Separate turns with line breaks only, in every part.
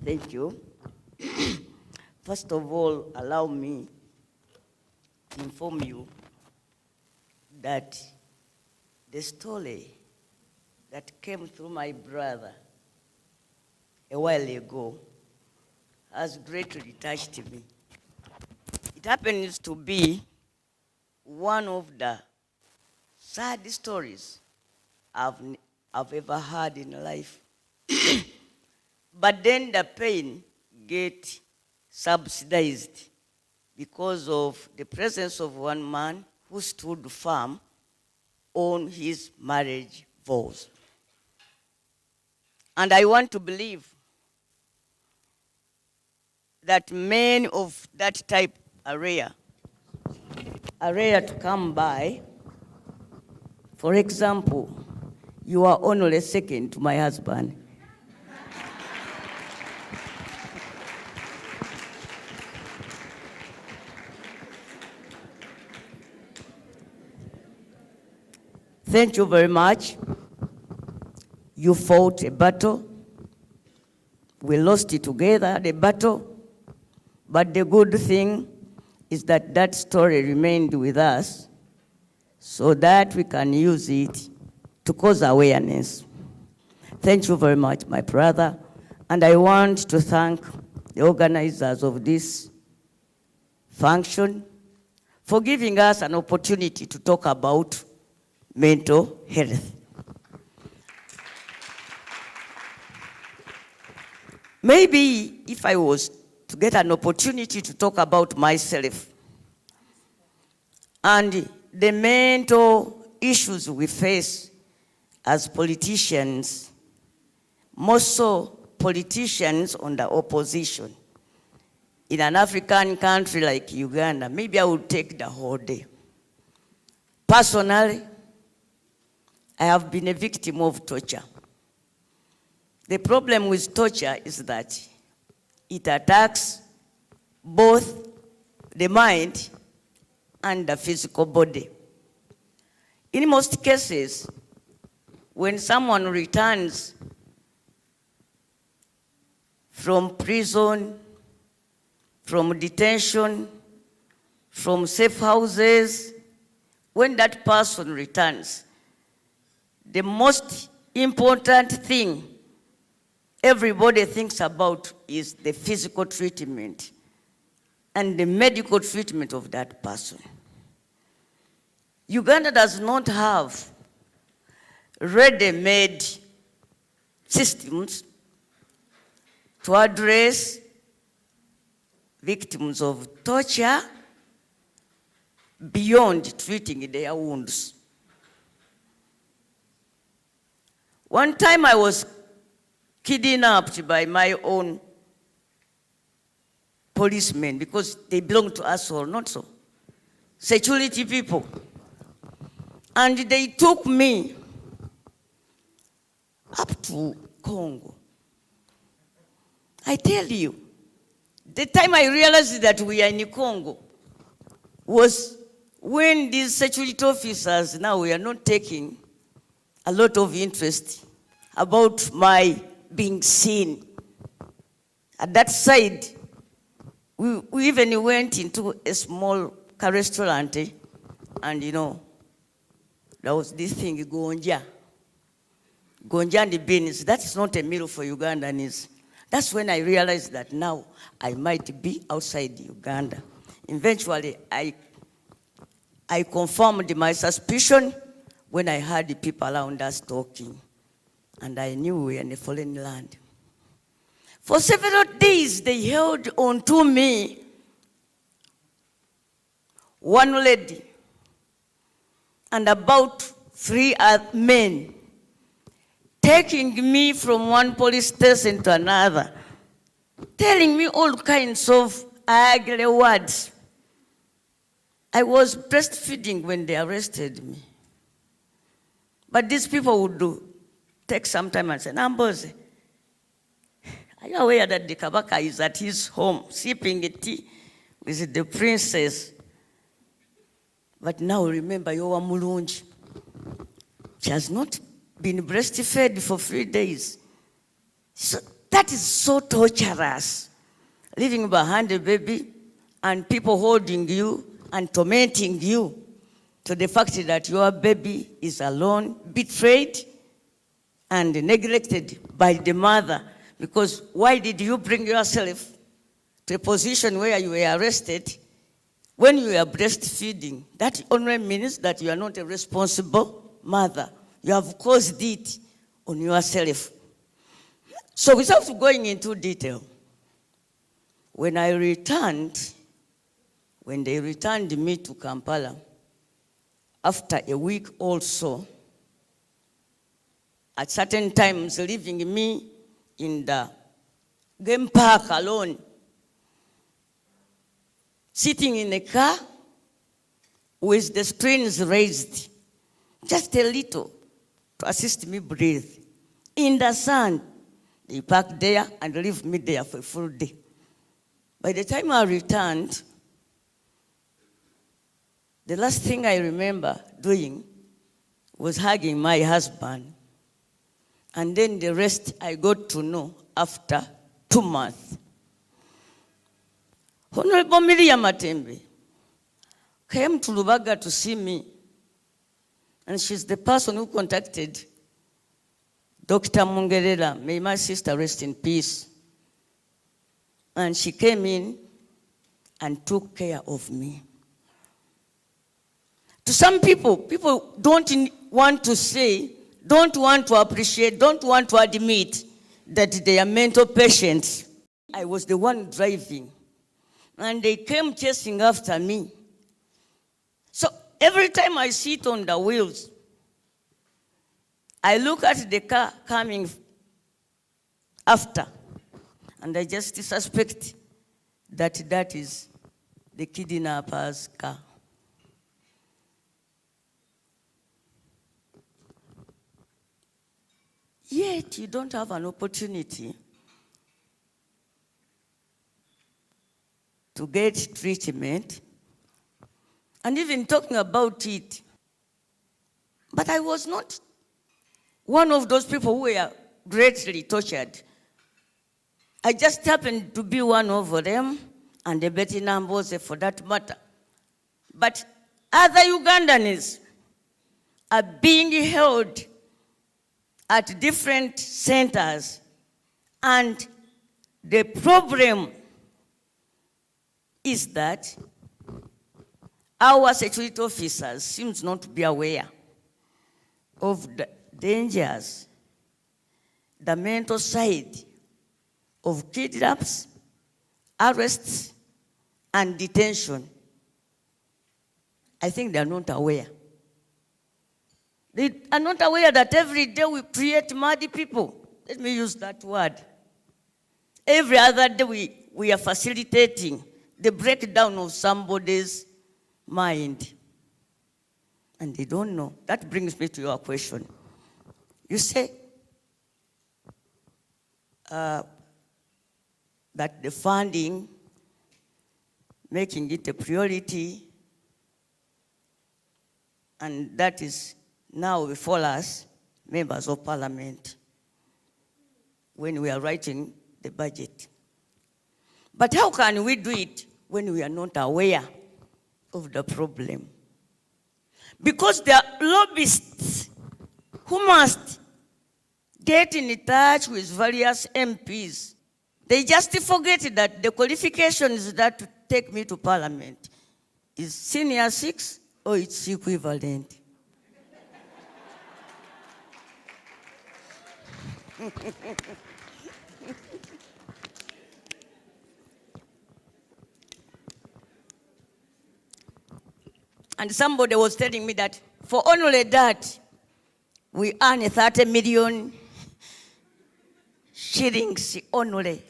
Thank you. First of all, allow me to inform you that the story that came through my brother a while ago has greatly touched me. It happens to be one of the sad stories I've ever had in life. But then the pain get subsidized because of the presence of one man who stood firm on his marriage vows. And I want to believe that men of that type are rare to come by. For example, you are only second to my husband. Thank you very much. You fought a battle. We lost it together, the battle. But the good thing is that that story remained with us so that we can use it to cause awareness. Thank you very much, my brother. And I want to thank the organizers of this function for giving us an opportunity to talk about mental health. Maybe if I was to get an opportunity to talk about myself and the mental issues we face as politicians, more so politicians on the opposition, in an African country like Uganda, maybe I would take the whole day. Personally, I have been a victim of torture. The problem with torture is that it attacks both the mind and the physical body. In most cases, when someone returns from prison, from detention, from safe houses, when that person returns, the most important thing everybody thinks about is the physical treatment and the medical treatment of that person. Uganda does not have ready-made systems to address victims of torture beyond treating their wounds. One time I was kidnapped by my own policemen because they belong to us all, not so. Security people. And they took me up to Congo. I tell you, the time I realized that we are in Congo was when these security officers, now we are not taking a lot of interest about my being seen. At that side, we even went into a small restaurant, and there was this thing, gonja and beans. That's not a meal for Ugandans. That's when I realized that now I might be outside Uganda. Eventually, I confirmed my suspicion when I heard the people around us talking, and I knew we were in a foreign land. For several days, they held on to me. One lady and about 3 men, taking me from one police station to another, telling me all kinds of ugly words. I was breastfeeding when they arrested me. But these people would take some time and say, Nambooze, are you aware that the Kabaka is at his home, sipping a tea with the princess? But now remember, you are mulungi. She has not been breastfed for 3 days. So That is so torturous. Leaving behind a baby and people holding you and tormenting you to the fact that your baby is alone, betrayed and neglected by the mother. Because why did you bring yourself to a position where you were arrested when you were breastfeeding? That only means that you are not a responsible mother. You have caused it on yourself. So without going into detail, when they returned me to Kampala, after a week or so, at certain times leaving me in the game park alone, sitting in a car with the screens raised, just a little, to assist me breathe. In the sun, they parked there and leave me there for a full day. By the time I returned, the last thing I remember doing was hugging my husband. And then the rest I got to know after 2 months. Honorable Miriam Matembe came to Lubaga to see me. And she's the person who contacted Dr. Mungerera. May my sister rest in peace. And she came in and took care of me. To some people don't want to say, don't want to appreciate, don't want to admit that they are mental patients. I was the one driving, and they came chasing after me. So every time I sit on the wheels, I look at the car coming after, and I just suspect that that is the kidnapper's car. Yet you don't have an opportunity to get treatment, and even talking about it. But I was not one of those people who were greatly tortured. I just happened to be one of them, and the Betty Nambooze for that matter. But other Ugandans are being held at different centers, and the problem is that our security officers seem not to be aware of the dangers, the mental side of kidnaps, arrests, and detention. I think they are not aware. They are not aware that every day we create muddy people. Let me use that word. Every other day we are facilitating the breakdown of somebody's mind. And they don't know. That brings me to your question. You say that the funding, making it a priority, and that is now before us, members of parliament, when we are writing the budget. But how can we do it when we are not aware of the problem? Because there are lobbyists who must get in touch with various MPs. They just forget that the qualifications that take me to parliament is senior 6 or its equivalent. And somebody was telling me that for only that, we earn 30 million shillings only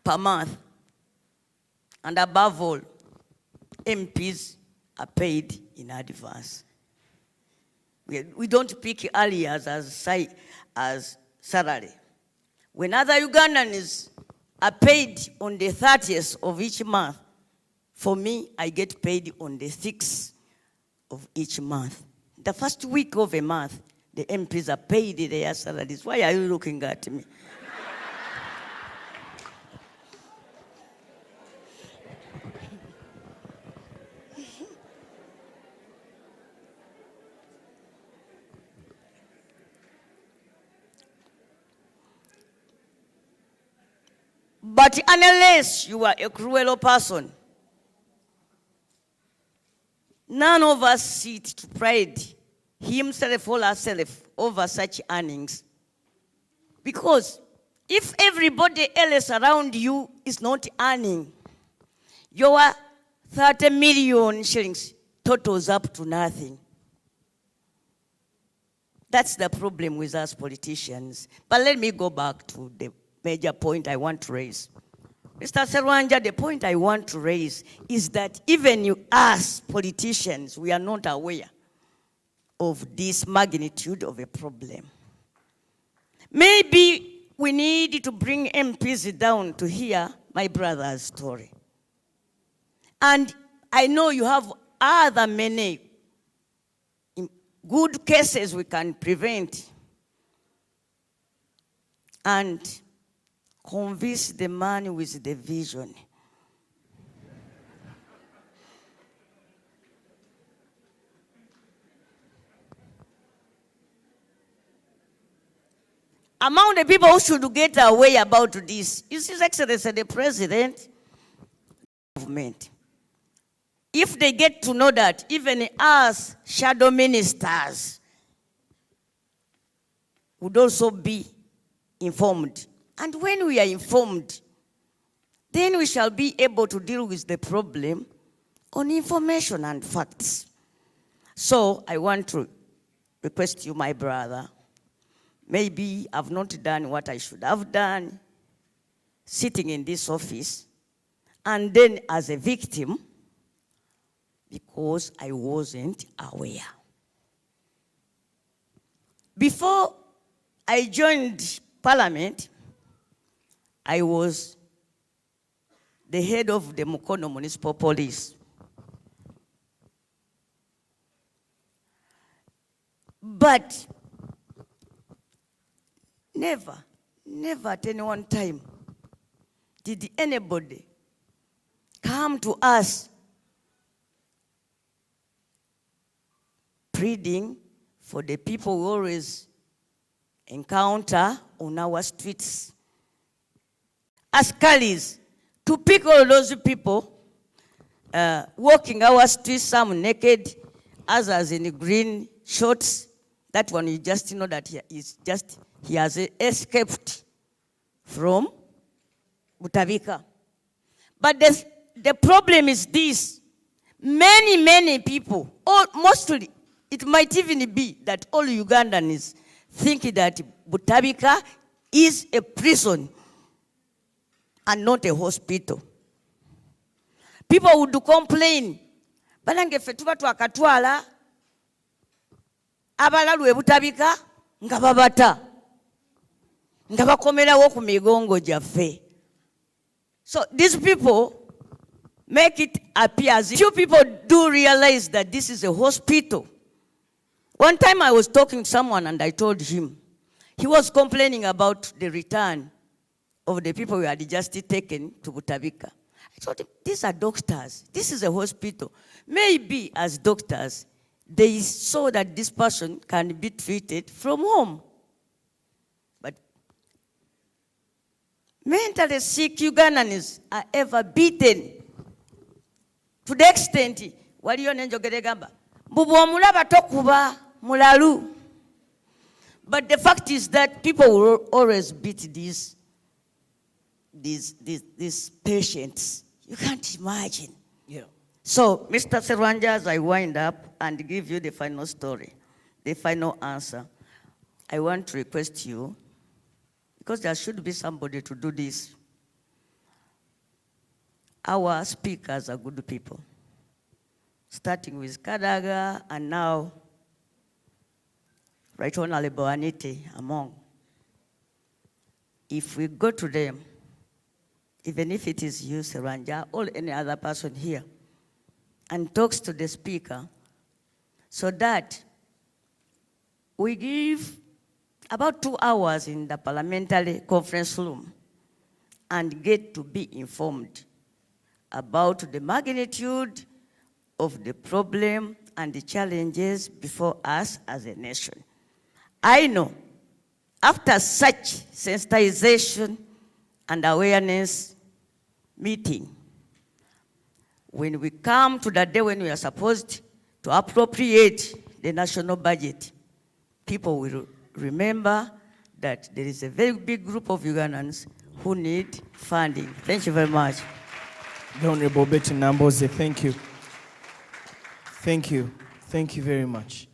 per month. And above all, MPs are paid in advance. We don't pick arrears as salary. When other Ugandans are paid on the 30th of each month, for me, I get paid on the 6th of each month. The first week of a month, The MPs are paid their salaries. Why are you looking at me? But unless you are a cruel person, none of us sit to pride himself or herself over such earnings. Because if everybody else around you is not earning, your 30 million shillings totals up to nothing. That's the problem with us politicians. But let me go back to the major point I want to raise. Mr. Serwanja, the point I want to raise is that even you, us politicians, we are not aware of this magnitude of a problem. Maybe we need to bring MPs down to hear my brother's story. And I know you have other many good cases we can prevent and convince the man with the vision. Among the people who should get away about this is His Excellency the President, government. If they get to know that even us shadow ministers would also be informed. And when we are informed, then we shall be able to deal with the problem on information and facts. So I want to request you, my brother, maybe I've not done what I should have done, sitting in this office, and then as a victim, because I wasn't aware. Before I joined Parliament, I was the head of the Mukono Municipal Police. But never at any one time did anybody come to us pleading for the people we always encounter on our streets. Askaris, to pick all those people walking our streets, some naked, others in green shorts. That one you just know that he has escaped from Butabika. But the problem is this. Many people, mostly, it might even be that all Ugandans think that Butabika is a prison and not a hospital. People would complain, balange fetuba twakatwala abalalu e Butabika nga babata nga bakomerawo ku migongo gyaffe. So these people make it appear as if few people do realize that this is a hospital. One time I was talking to someone and I told him, he was complaining about the return of the people we had just taken to Butabika. I told him, these are doctors. This is a hospital. Maybe as doctors, they saw that this person can be treated from home. But mentally sick Ugandans are ever beaten to the extent, waliyo nenjogere gamba, mbubu omulaba tokuba mulalu. But the fact is that people will always beat these patients. You can't imagine. Yeah. So, Mr. Serwanja, as I wind up and give you the final story, the final answer, I want to request you, because there should be somebody to do this. Our speakers are good people, starting with Kadaga and now Right Honorable Anite among. If we go to them, even if it is you, Serwanja, or any other person here, and talks to the speaker, so that we give about 2 hours in the parliamentary conference room and get to be informed about the magnitude of the problem and the challenges before us as a nation. I know after such sensitization and awareness meeting, when we come to the day when we are supposed to appropriate the national budget, people will remember that there is a very big group of Ugandans who need funding. Thank you very much.
The Honorable Betty Nambooze, thank you. Thank you. Thank you very much.